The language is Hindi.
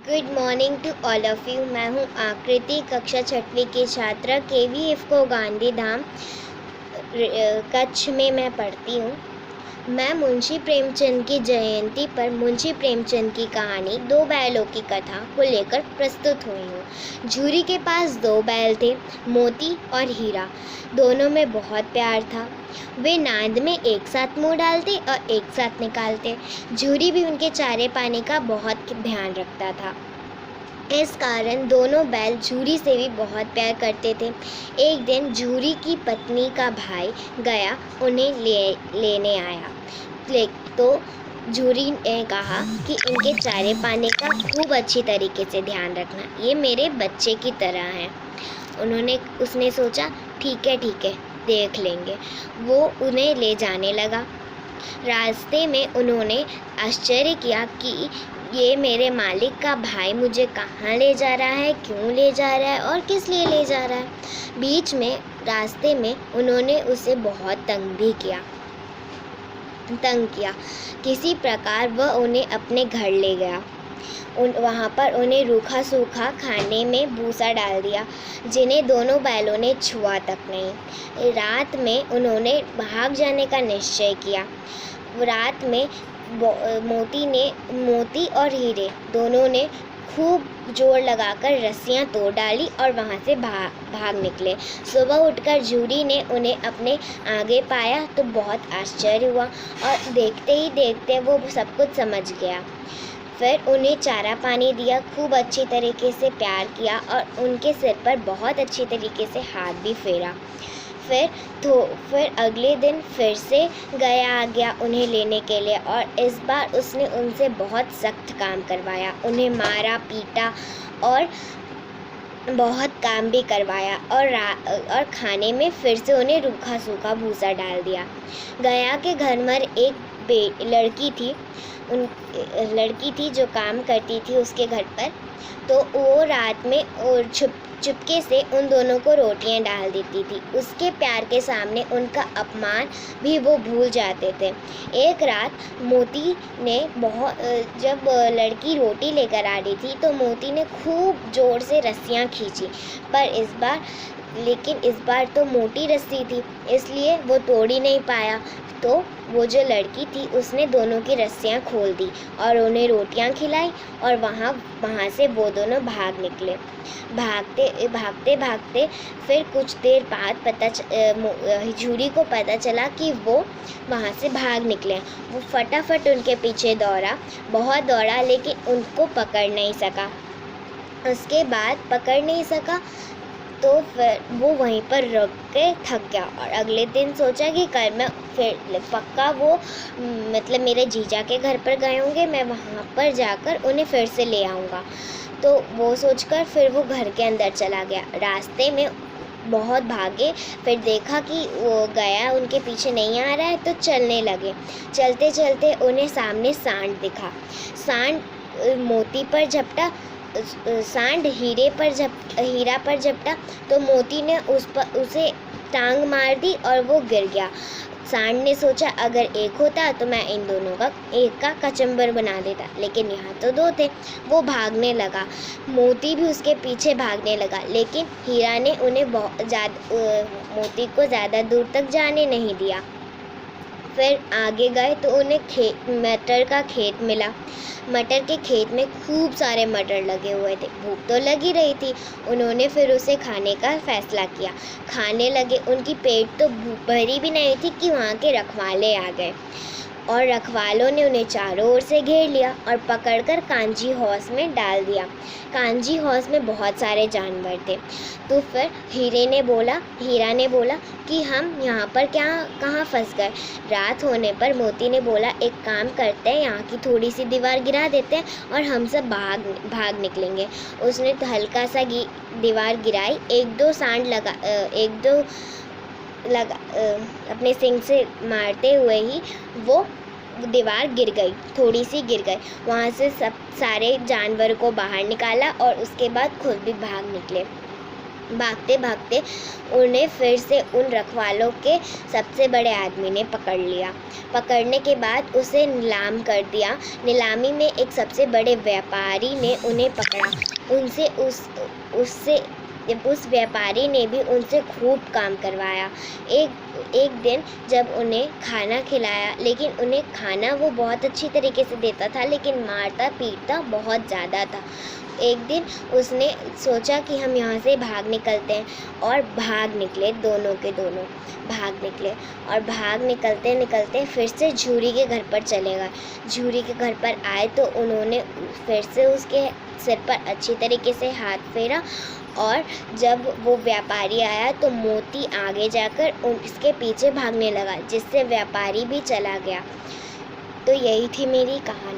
Good morning to all of you. मैं हूँ आकृति, कक्षा 6वीं की छात्रा KV गांधी धाम कच्छ में मैं पढ़ती हूँ। मैं मुंशी प्रेमचंद की जयंती पर मुंशी प्रेमचंद की कहानी दो बैलों की कथा को लेकर प्रस्तुत हुई हूँ। झूरी के पास दो बैल थे, मोती और हीरा। दोनों में बहुत प्यार था। वे नाद में एक साथ मुँह डालते और एक साथ निकालते। झूरी भी उनके चारे पानी का बहुत ध्यान रखता था। इस कारण दोनों बैल झूरी से भी बहुत प्यार करते थे। एक दिन झूरी की पत्नी का भाई गया उन्हें लेने आया। तो झूरी ने कहा कि इनके चारे पानी का खूब अच्छी तरीके से ध्यान रखना, ये मेरे बच्चे की तरह हैं। उसने सोचा ठीक है देख लेंगे। वो उन्हें ले जाने लगा। रास्ते में उन्होंने आश्चर्य किया कि ये मेरे मालिक का भाई मुझे कहाँ ले जा रहा है, क्यों ले जा रहा है और किस लिए ले जा रहा है। बीच में रास्ते में उन्होंने उसे बहुत तंग किया। किसी प्रकार वह उन्हें अपने घर ले गया। वहाँ पर उन्हें रूखा सूखा खाने में भूसा डाल दिया, जिन्हें दोनों बैलों ने छुआ तक नहीं। रात में उन्होंने भाग जाने का निश्चय किया। रात में मोती और हीरे दोनों ने खूब जोर लगाकर रस्सियाँ तोड़ डाली और वहाँ से भाग निकले। सुबह उठकर झूरी ने उन्हें अपने आगे पाया तो बहुत आश्चर्य हुआ और देखते ही देखते वो सब कुछ समझ गया। फिर उन्हें चारा पानी दिया, खूब अच्छी तरीके से प्यार किया और उनके सिर पर बहुत अच्छी तरीके से हाथ भी फेरा। फिर अगले दिन फिर से आ गया उन्हें लेने के लिए और इस बार उसने उनसे बहुत सख्त काम करवाया। उन्हें मारा पीटा और बहुत काम भी करवाया और खाने में फिर से उन्हें रूखा सूखा भूसा डाल दिया। गया के घर में एक लड़की थी जो काम करती थी उसके घर पर। तो वो रात में और चुपके से उन दोनों को रोटियां डाल देती थी। उसके प्यार के सामने उनका अपमान भी वो भूल जाते थे। एक रात मोती ने जब लड़की रोटी लेकर आ रही थी तो मोती ने खूब जोर से रस्सियाँ खींची, लेकिन इस बार तो मोटी रस्सी थी, इसलिए वो तोड़ ही नहीं पाया। तो वो जो लड़की थी उसने दोनों की रस्सियाँ खोल दी और उन्हें रोटियाँ खिलाई और वहाँ से वो दोनों भाग निकले। भागते फिर कुछ देर बाद झूरी को पता चला कि वो वहाँ से भाग निकले। वो फटाफट उनके पीछे बहुत दौड़ा, लेकिन उनको पकड़ नहीं सका। तो फिर वो वहीं पर रुक के थक गया और अगले दिन सोचा कि कल मैं फिर पक्का मेरे जीजा के घर पर गए होंगे, मैं वहाँ पर जाकर उन्हें फिर से ले आऊँगा। तो वो सोचकर फिर वो घर के अंदर चला गया। रास्ते में बहुत भागे, फिर देखा कि वो गया उनके पीछे नहीं आ रहा है तो चलने लगे। चलते चलते उन्हें सामने सांड दिखा। सांड मोती पर झपटा, सांड हीरा पर झपटा तो मोती ने उसे टांग मार दी और वो गिर गया। सांड ने सोचा अगर एक होता तो मैं इन दोनों का एक का कचंबर बना देता, लेकिन यहाँ तो दो थे। वो भागने लगा, मोती भी उसके पीछे भागने लगा, लेकिन हीरा ने उन्हें मोती को ज़्यादा दूर तक जाने नहीं दिया। फिर आगे गए तो उन्हें मटर का खेत मिला। मटर के खेत में खूब सारे मटर लगे हुए थे। भूख तो लगी रही थी, उन्होंने फिर उसे खाने का फैसला किया। खाने लगे, उनकी पेट तो भरी भी नहीं थी कि वहाँ के रखवाले आ गए और रखवालों ने उन्हें चारों ओर से घेर लिया और पकड़कर कांजी हाउस में डाल दिया। कांजी हाउस में बहुत सारे जानवर थे। तो फिर हीरा ने बोला कि हम यहाँ पर कहाँ फंस गए। रात होने पर मोती ने बोला एक काम करते हैं, यहाँ की थोड़ी सी दीवार गिरा देते हैं और हम सब भाग निकलेंगे। उसने तो हल्का सा दीवार गिराई, एक दो अपने सिंग से मारते हुए ही वो दीवार गिर गई, थोड़ी सी गिर गई। वहाँ से सब सारे जानवर को बाहर निकाला और उसके बाद खुद भी भाग निकले। भागते भागते उन्हें फिर से उन रखवालों के सबसे बड़े आदमी ने पकड़ लिया। पकड़ने के बाद उसे नीलाम कर दिया। नीलामी में एक सबसे बड़े व्यापारी ने उन्हें पकड़ा। उनसे उससे उस व्यापारी ने भी उनसे खूब काम करवाया। एक दिन जब उन्हें खाना खिलाया, लेकिन उन्हें खाना वो बहुत अच्छी तरीके से देता था, लेकिन मारता पीटता बहुत ज़्यादा था। एक दिन उसने सोचा कि हम यहाँ से भाग निकलते हैं, और भाग निकले, दोनों के दोनों भाग निकले। और भाग निकलते निकलते फिर से झूरी के घर पर चले गए। झूरी के घर पर आए तो उन्होंने फिर से उसके सिर पर अच्छी तरीके से हाथ फेरा, और जब वो व्यापारी आया तो मोती आगे जाकर उसके पीछे भागने लगा, जिससे व्यापारी भी चला गया। तो यही थी मेरी कहानी।